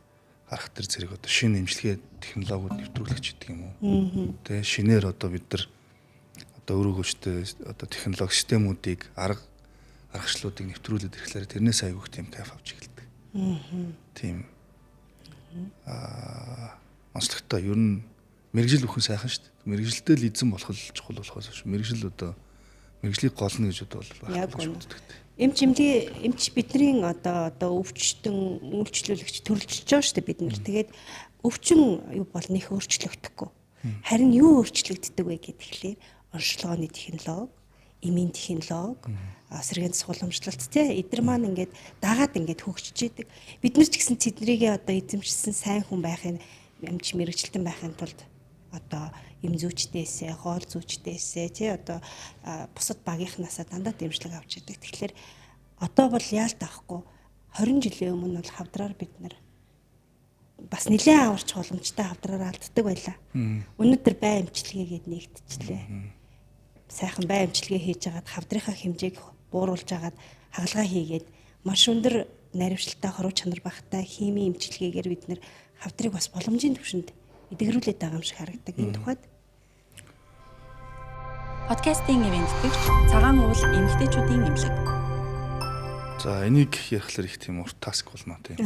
гарах тэр зэрэг одоо шинэ имчилгээ технологиуд нэвтрүүлэгч гэдэг юм уу. Тэ шинээр одоо бид нар одоо өрөөгөөчтэй одоо технологи системүүдийг аргачлалуудыг нэвтрүүлээд ирэхлээр тэрнээс айгүйх тийм кайф авч эхэлдэг. Тийм. Онцлогтой ер нь мэрэгжил бүхэн сайхан шүү дээ. Мэрэгжилтэй л эзэн болох л чухал болохоос шүү. Мэрэгжил одоо мэрэгжлийг голно гэж одоо байх гэж боддог. Эмч бидний одоо өвчтөн үйлчлүүлэгч төрөлжиж байгаа шүү дээ бид нар. Тэгээд өвчин юу бол нэх өөрчлөгдөхгүй. Харин юу өөрчлөгддөг вэ гэхлээр онцлогооны технологи, эмийн технологи, сэргээн суулгамжлалт тий эдгээр маань ингээд дагаад ингээд хөгжиж идэг. Бид нар ч гэсэн тэднийгээ одоо эзэмшсэн сайн хүн байхын эмч мэрэгчлэн байхын тулд одоо эм зүйчдээсээ, хоол зүйчдээсээ тий одоо бусад багийнхнаасаа дандаа дэмжлэг авч идэг. Тэгэхээр одоо бол яалт авахгүй 20 жилийн өмнө бол хавдраар бид нар бас нэлээд аварч боломжтой хавдраар алддаг байлаа. Өнөөдөр бай эмчилгээгээд нэгтчихлээ. Сайхан бай эмчилгээ хийж агаад хавдрынхаа хэмжээг бууруулж агаад хагалгаа хийгээд маш өндөр наривчлалтай хоруу чанар багтай химийн эмчилгээгээр бид нар хавдрыг бас боломжийн түвшинд эдгэрүүлээд байгаа юм шиг харагдаг энэ тухайд. Подкастын ивент гэгч цагаан уул эмэгтэйчүүдийн имлэг. За энийг ярихлаар их тийм урт таск болно тийм.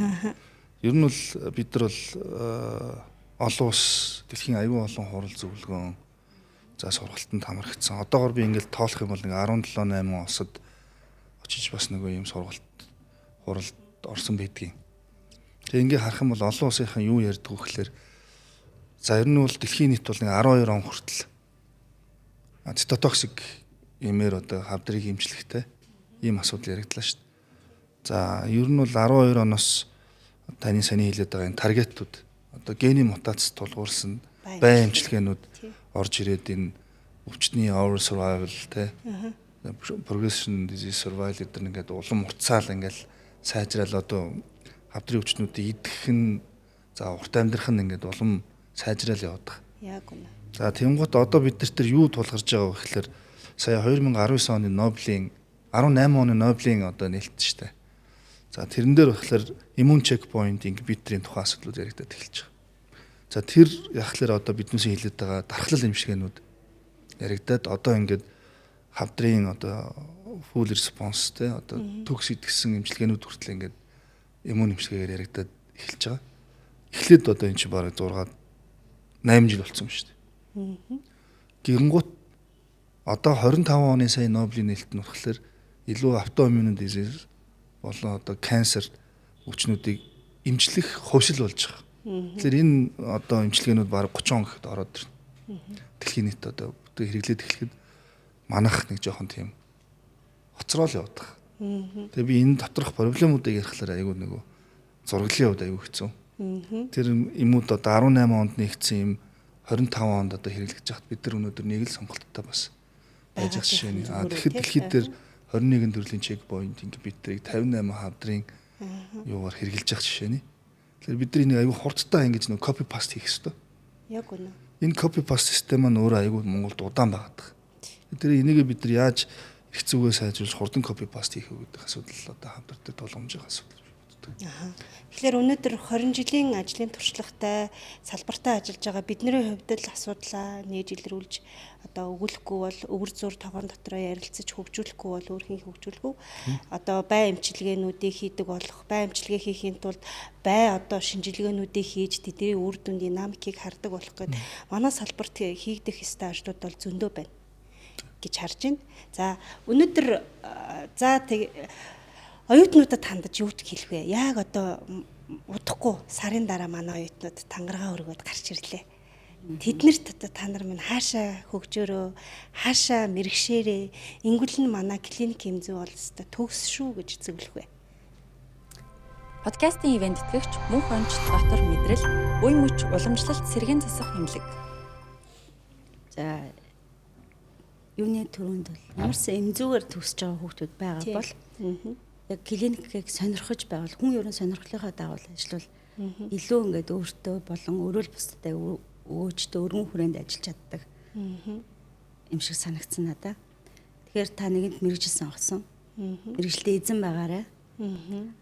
Ер нь бол бид нар бол олон улс дэлхийн аюул олон хурал зөвлөгөөн за сургалтанд хамрагдсан. Одоогоор би ингээд тоолох юм бол нэг 17-8 улсад очиж бас нөгөө юм сургалт хуралд орсон байдгийн. Тэгээ ингээд харах юм бол олон улсынхан юу ярьдаг вэ гэхээр за ер нь бол дэлхийн нийт бол нэг 12 он хүртэл цитотоксик эмээр одоо хавдрыг эмчлэхтэй ийм асуудал яригдлаа шүү дээ. За ер нь бол 12 оноос таны саний хэлээд байгаа энэ таргетууд одоо гений мутац тулгуурсан бай эмчилгээнүүд орж ирээд энэ өвчтний over survival те progression disease survival гэдэг нэгээд улам уртцаал ингээл сайжрал одоо хавдрын өвчтнүүдийг идэх нь за урт амьдрах нь ингээд улам сайжрал яваад байгаа. Яг үнэ. За тэнгуут одоо бид нар тэр юу тулгарч байгаа вэ гэхээр сая 2019 оны Нобелийн 18 оны Нобелийн одоо нээлт штэ. За тэрэн дээр болохоор иммун чекпоинт ингибиторын тухай асуудлууд яригдаад эхэлж байгаа. За тэр яхахлаар одоо биднээс хэлээд байгаа дархлал эмчилгээнүүд яригдаад одоо ингээд хавдрын одоо full response те одоо төгс идгсэн эмчилгээнүүд хүртэл ингээд иммун эмчилгээгээр яригдаад эхэлж байгаа. Эхлээд одоо энэ чинь бараг 6 8 жил болсон юм шүү дээ. Гингут одоо 25 оны сая Нобелийн нээлт нь болохоор илүү автоиммун дизиз болон одоо канцер өвчнүүдийг эмчлэх хувьсэл болж байгаа. Тэгэхээр энэ одоо эмчилгээнүүд бараг 30 он гэхэд ороод ирнэ. Дэлхийн нийт одоо хэрэглээд эхлэхэд манах нэг жоохон тийм хоцрол яваад байгаа. Тэгээ би энэ доторх проблемуудыг ярихлаар айгүй нөгөө зураглалын хувьд айгүй хэцүү. Тэр юмуд одоо 18 онд нэгдсэн юм 25 онд одоо хэрэглэж хахад бид нар өнөөдөр нэг л сонголттой бас байж байгаа жишээ нь. Тэгэхэд дэлхийд дээр 21 төрлийн чекпоинт ингибиторыг 58 хавдрын юугаар хэрэглэж байгаа жишээ нь. Тэгэхээр бид нар энийг аюу хурдтай ингэж нэг копи паст хийх хэрэгтэй. Яг үнэ. Энэ копи паст систем маань өөрөө аюу Монголд удаан байгаа. Тэгэхээр энийг бид нар яаж их зүгээ сайжруулж хурдан копи паст хийх вэ гэдэг асуудал одоо хамтартай тулгамж байгаа асуудал. Тэгэхээр өнөөдөр 20 жилийн ажлын туршлагатай салбартаа ажиллаж байгаа бидний хувьд л асуудлаа нээж илрүүлж одоо өгүүлэхгүй бол өвөр зур тогоон дотроо ярилцаж хөгжүүлэхгүй бол өөрхийн хөгжүүлэхгүй одоо бай эмчилгээнүүдийг хийдэг болох бай эмчилгээ хийхийн тулд бай одоо шинжилгээнүүдийг хийж тэдний үр дүн динамикийг хардаг болох гэдэг манай салбарт хийгдэх ёстой ажлууд бол зөндөө байна гэж харж байна. За өнөөдөр оюутнуудад хандаж юу хэлэх вэ? Яг одоо удахгүй сарын дараа манай оюутнууд тангараа өргөд гарч ирлээ. Тэднэрт одоо та нар минь хаашаа хөгжөөрөө, хаашаа мэрэгшээрээ, ингүүл нь манай клиник хэмзүү бол өстой төгс шүү гэж зөвлөх вэ. Подкастын ивент тэтгэгч мөнх онч доктор мэдрэл, үе мөч уламжлалт сэргээн засах эмнэлэг. За юуны төрөнд бол ямарсан эмзүүгээр төгсөж байгаа хүүхдүүд байгаа бол яг клиникийг сонирхож байвал хүн ерөн сонирхлынхаа дагуу ажиллавал илүү ингээд өөртөө болон өрөөл бусдад өөжтөө өргөн хүрээнд ажиллаж чаддаг юм шиг санагдсан надаа. Тэгэхээр та нэгэнд мэрэгжил сонгосон. Мэрэгчлээ эзэн байгаарай.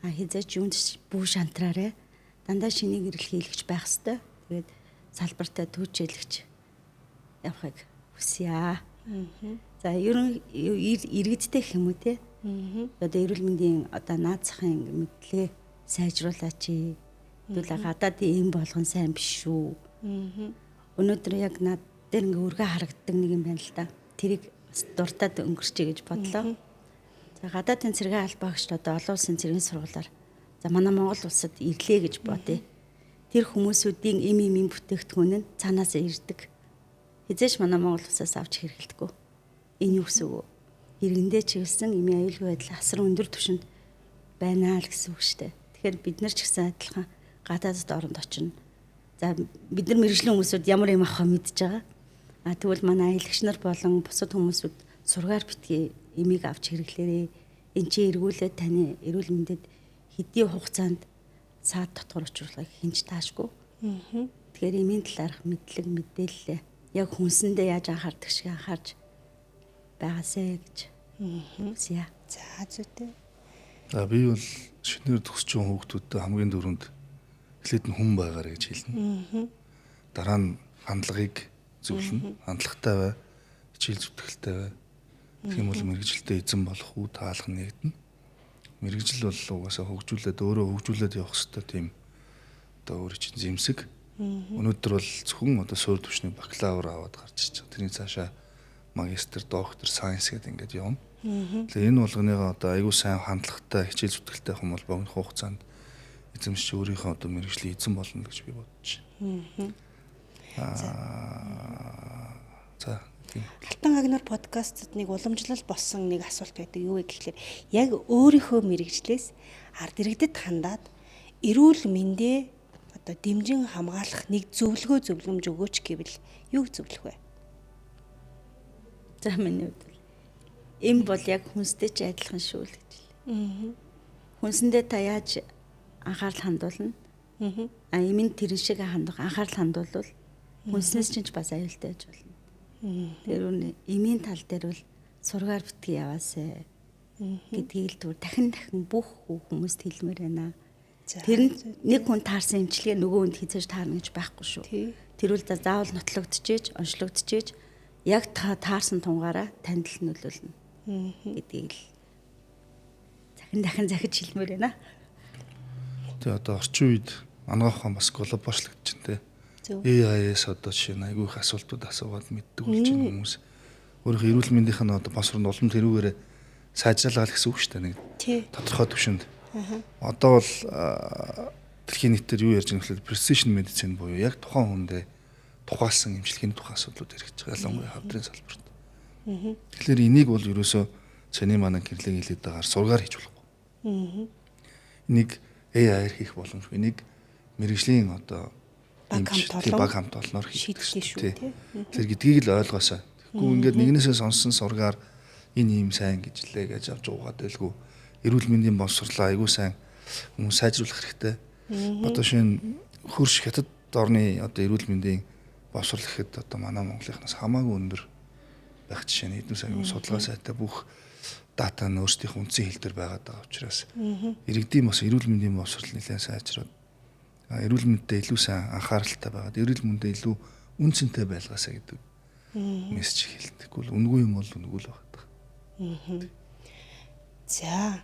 Хизээч юунд бүү шантраарай. Дандаа шинийг ирэл хийлгэж байх хэвээр. Тэгээд салбартаа түүчээлгэж явахыг хүсье. За ерөн иргэдтэй хэм үү те. Одоо эрүүл мэндийн одоо наацхийн мэдлэгээ сайжруулаач. Тэгвэл гадаадын эм болгон сайн биш шүү. Өнөөдөр яг над дээр ингээ өргө харагддаг нэг юм байна л да. Тэрийг дуртад өнгөрчээ гэж бодлоо. За гадаадын цэргийн албаагчд одоо олон улсын цэргийн сургуулиар за манай Монгол улсад ирлээ гэж бодъё. Тэр хүмүүсүүдийн эм бүтээгдэхүүн нь цаанаас ирдэг. Хизээш манай Монгол улсаас авч хэрэглэдэггүй. Энэ юу гэсэн үг вэ? Иргэндээ чиглэсэн эмийн аюулгүй байдал асар өндөр түвшинд байна л гэсэн үг шүү дээ. Тэгэхээр бид нар ч гэсэн адилхан гадаадд оронд очино. За бид нар мэрэгжлийн хүмүүсүүд ямар юм авахаа мэдж байгаа. Тэгвэл манай аялагч нар болон бусад хүмүүсүүд сургаар битгий эмийг авч хэрэглээрээ. Энд чи эргүүлээд таны эрүүл мэндэд хэдийн хугацаанд саад дотор учруулахыг хинж таашгүй. Тэгэхээр эмийн талаарх мэдлэг мэдээлэл яг хүнсэндээ яаж анхаардаг шиг анхаарч байгаасэ гэж хүсье. За зүйтэй. За би бол шинээр төгсч байгаа хүүхдүүдтэй хамгийн дөрөнд эхлээд нь хүн байгаарэ гэж хэлнэ. Дараа нь хандлагыг зөвлөнө. Хандлагатай бай, хичээл зүтгэлтэй бай. Тийм бол мэрэгжилтэй эзэн болох үү таалах нэгдэнэ. Мэрэгжил бол угаасаа хөгжүүлээд өөрөө хөгжүүлээд явах хэрэгтэй тийм одоо өөрөө чинь зэмсэг. Өнөөдөр бол зөвхөн одоо суурь түвшний бакалавр аваад гарч ирж байгаа. Тэрний цаашаа магистр, доктор, сайенс гэдэг ингээд явна. Тэгэхээр энэ болгоныгоо одоо аягүй сайн хандлагатай, хичээл зүтгэлтэй хүмүүс бол богино хугацаанд эзэмшиж өөрийнхөө одоо мэрэгжлийн эзэн болно гэж би бодож байна. За Алтан агнаар подкастт нэг уламжлал болсон нэг асуулт байдаг. Юу вэ гэхлээр яг өөрийнхөө мэрэгжлээс ард иргэдэд хандаад эрүүл мэндээ одоо дэмжин хамгаалах нэг зөвлөмж өгөөч гэвэл юу зөвлөх вэ? За миний хувьд эм бол яг хүнстэй ч адилхан шүү л гэж хэлээ. Хүнсэндээ та яаж анхаарал хандуулна? Эмийн тэрэн шиг анхаарал хандуулвал хүнснээс ч бас аюултай байж болно. Тэр үнэ эмийн тал дээр бол сургаар битгий яваасай гэдгийг л түр дахин бүх хүмүүст хэлмээр байна. Тэр нь нэг хүн таарсан эмчилгээ нөгөө хүнд хизээж таарна гэж байхгүй шүү. Тэр үл заавал нотлогдчихэж, онцлогдчихэж яг таарсан тунгаараа танд л нөлөөлнө гэдгийг л дахин захиж хэлмээр байна. Тэгээ одоо орчин үед анагаах ухаан бас глобалчлагдчихэв те. AI-с одоо жишээ нь айгүй их асуултууд асуугаад мэддэг болж байна хүмүүс. Өөрийнхөө эрүүл мэндийнх нь одоо босрон улам тэрүүгээр сайжруулах гэсэн үг шүү дээ нэг. Тодорхой түвшинд. Одоо бол дэлхийн нийтээр юу ярьж байгаа гэвэл precision medicine буюу яг тухайн хүндээ тухайлсан эмчилгээний тухай асуудлууд яригдж байгаа. Ялангуяа хавдрын салбарт. Тэгэхээр энийг бол ерөөсөө цэний манай гэрлэг хэлээд байгаагаар сургаар хийж болохгүй. Энийг AI-аар хийх боломжгүй. Энийг мэрэгжлийн одоо баг хамт олноор хийдэг шүү. Тэр гэдгийг л ойлгоосаа. Тэгэхгүй ингээд нэгнээсээ сонссон сургаар энэ юм сайн гэж лээ гэж авч уугаад байлгүй. Эрүүл мэндийн боловсруулалтаа айгүй сайн хүмүүс сайжруулах хэрэгтэй. Одоо шинэ хөрш хятад орны одоо эрүүл мэндийн боловсруулалт гэхэд одоо манай Монголынхнаас хамаагүй өндөр байх жишээ нь эдгээр сайн судалгаа сайтай бүх дата нь өөрсдийнх үндсэн хэл дээр байгаад байгаа учраас иргэдийн бас эрүүл мэндийн боловсруулалт нэлээд сайжраад эрүүл мэндэд илүү сайн анхааралтай байгаад эрүүл мэндэд илүү үнцэнтэй байлгаасаа гэдэг мессеж хэлдэг. Тэгвэл үнгүй юм бол үнгүй л байгаа. За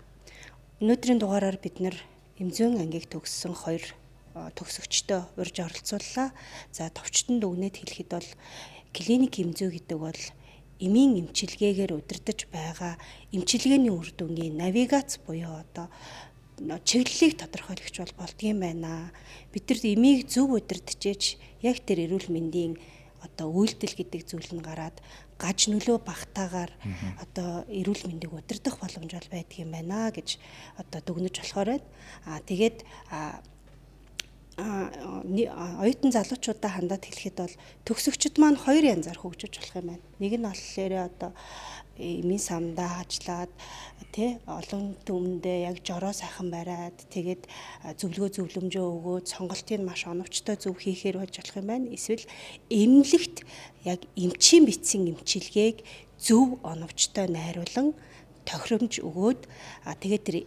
өнөөдрийн дугаараар бид нар эмзэн ангийг төгссөн 2 төгсөгчтэй урьж оролцууллаа. За товчтонд өгнөд хэлэхэд бол клиник эмзүү гэдэг бол эмийн эмчилгээгээр удирдах байгаа эмчилгээний үр дүнгийн навигац буюу одоо чиглэлийг тодорхойлогч бол болдгийм байна. Бид нар эмийг зөв удирдахж яг тэр эрүүл мэндийн одоо үйлдэл гэдэг зүйл нь гараад гаж нөлөө багтаагаар одоо эрүүл мэндийг удирдах боломж бол байдгийм байна гэж одоо дүгнэж болохоор байна. Тэгээд оюутан залуучуудаа хандаад хэлэхэд бол төгсөгчд маань хоёр янзаар хөгжиж болох юм байна. Нэг нь болохоор одоо эмийн самдаа ажиллаад тий олон түмэндээ яг жороо сайхан бариад тэгээд зөвлөмжөө өгөөд сонголтыг маш оновчтой зөв хийхээр болж болох юм байна. Эсвэл эмнэлэгт яг эмчийн бичсэн эмчилгээг зөв оновчтой найруулан тохиромж өгөөд тэгээд тэр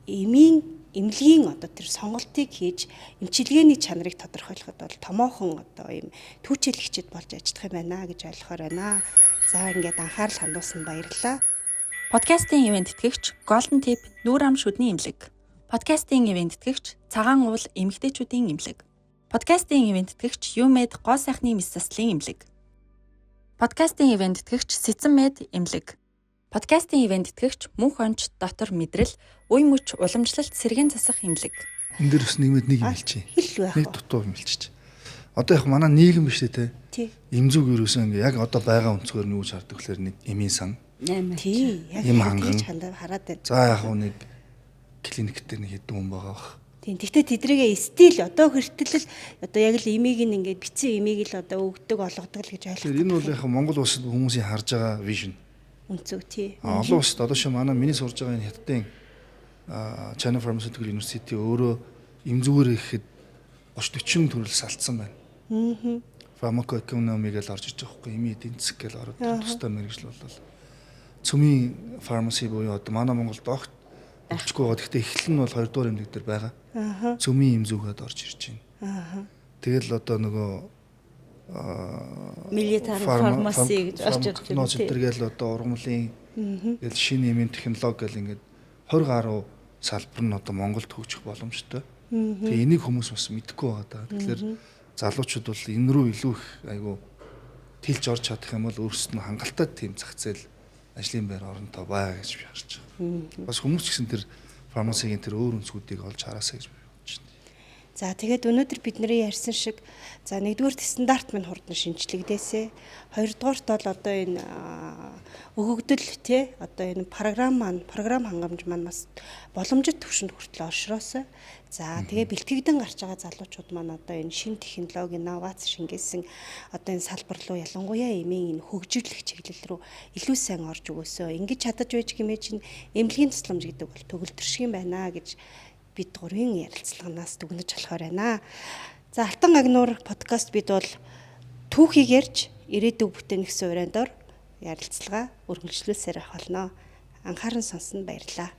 эмнэлгийн одоо тэр сонголтыг хийж эмчилгээний чанарыг тодорхойлоход бол томоохон одоо ийм түүчэлэгчд болж ажиллах юм байна гэж ойлгохоор байна. За ингээд анхаарал хандуулсан баярлалаа. Подкастын ивент тэтгэгч Golden Tip нүүр ам шүдний имлэг. Подкастын ивент тэтгэгч Цагаан уул эмэгтэйчүүдийн имлэг. Подкастын ивент тэтгэгч Юмед гоо сайхны мэс заслын имлэг. Подкастын ивент тэтгэгч Сэцэн мед имлэг. Подкастын ивент тэтгэгч Мөнх онч дотор мэдрэл үе мөч уламжлалт сэргээн засах имлэг. Энд дэр бас нэмээд нэг хэлчихье. Хэл байх. Нэг дутуу хэлчих. Одоо яг манай нийгэм биш үү те? Тий. Имзүүг юусэн ингээ яг одоо байгаа өнцгөр нь юу шаарддаг гэхээр нэг эмийн сан. Тий. Яг Им ханган. хараад байна. За яг нэг клиниктэй нэг хэдэн хүн байгаа бах. Тийм. Гэхдээ тэдрийгээ стил одоо хүртэл одоо яг л имийг ингээд бицэн имийг л одоо өгдөг олгодог л гэж ойлгох. Тэгэхээр энэ бол яг Монгол улсад хүмүүсийн харж байгаа вижн. Үнцөг тий. Олон улсад одоо шиг манай миний сурж байгаа энэ хятадын China Pharmaceutical University өөрөө имзүүгээр ихэд 30-40 төрөл салцсан байна. Pharmacoeconomic гэж орж иж байгаа хгүй эми эдийн засаг гэж ороод тусдаа мэргэжил бол цөмийн фармаси буюу одоо манай Монголд огт болчихгүй байгаа. Гэхдээ эхлэл нь бол 2 дугаар эмнэлэг дээр байгаа. Цөмийн имзүүгээд орж ирж байна. Тэгэл одоо нөгөө Military pharmacy гэж орж ирж байна. Нууц зэрэгэл одоо ургамлын гэл шинэ эмийн технологи гэл ингээд 20 гаруй салбар нь одоо Монголд хөгжих боломжтой. Тэгээ энийг хүмүүс бас мэдэхгүй байгаа даа. Тэгэхээр залуучууд бол энэ рүү илүү их айгу тэлж орж чадах юм бол өөрсдөө хангалттай тийм зах зээл ажлын байр оронтой бай гэж би харж байгаа. Бас хүмүүс ч гэсэн тэр фармасигийн тэр өөр өнцгүүдийг олж хараасаа гэж би бодож байна. За тэгээд өнөөдөр бидний ярьсан шиг за нэгдүгээр стандарт мань хурдан шинжлэгдээсэ. Хоёрдугаарт бол одоо энэ өгөгдөл тий одоо энэ програм хангамж маань бас боломжит түвшинд хүртэл оршроосоо. За тэгээ бэлтгэгдэн гарч байгаа залуучууд маань одоо энэ шинэ технологи, инновац шингээсэн одоо энэ салбар руу ялангуяа эмийн энэ хөгжиглэх чиглэл рүү илүү сайн орж өгөөсөө. Ингэж чадаж байж гэмээ чинь эмнэлгийн тусламж гэдэг бол төгөлдөр шиг юм байна гэж бид гурвын ярилцлаганаас дүгнэж болохоор байна. За Алтан агнуур подкаст бид бол түүхийг ярьж ирээдүйг бүтээн гэсэн урайндор ярилцлага үргэлжлүүлсээр ах болно. Анхааран сонссонд баярлалаа.